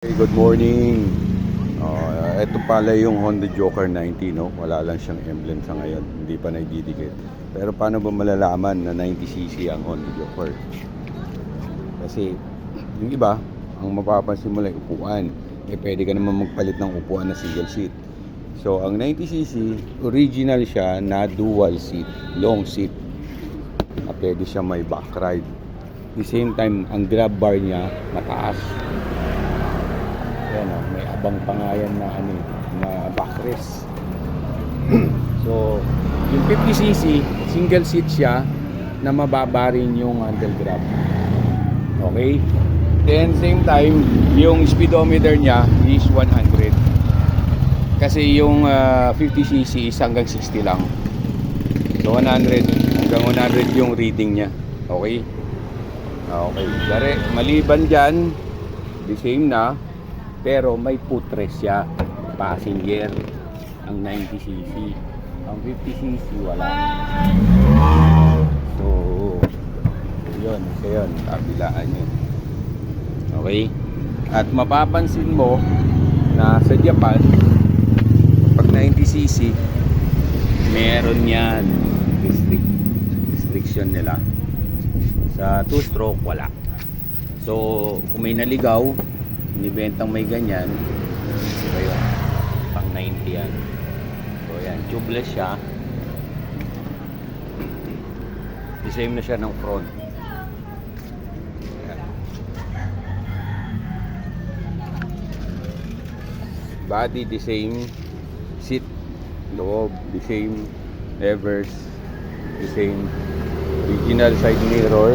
Hey, good morning. Ito pala yung Honda Joker 90, no? Wala lang siyang emblem sa ngayon. Hindi pa naididikit. Pero paano ba malalaman na 90cc ang Honda Joker? Kasi yung iba, ang mapapansin mo lang upuan. Pwede ka naman magpalit ng upuan na single seat. So, ang 90cc, original siya na dual seat, long seat. Pwede siya may back ride. At the same time, ang grab bar niya mataas. Ayan, may abang pangayan na na backrest. So, yung 50cc, single seat siya na mababa rin yung handle grab. Okay? Then, same time, yung speedometer niya is 100. Kasi yung 50cc is hanggang 60 lang. So, 100 hanggang 100 yung reading niya. Okay? Okay. Dari, maliban dyan, the same na. Pero may footrest siya, passenger, ang 90cc. Ang 50cc wala. So, yun, kabilaan yun. Okay? At mapapansin mo na sa Japan, pag 90cc, meron yan restriction nila. Sa 2-stroke, wala. So, kung may naligaw, inibentang may ganyan, so yun, pang 90 yan. So yan, tubeless siya. The same na siya ng front. Yan. Body the same, seat loob the same, levers the same, original side mirror.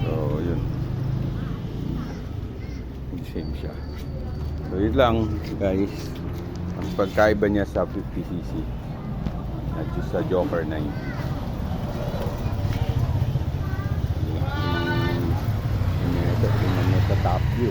So, yun. Same siya. So, yun lang, guys. Ang pagkaiba niya sa 50cc at sa Joker 90. Ito, sa top view.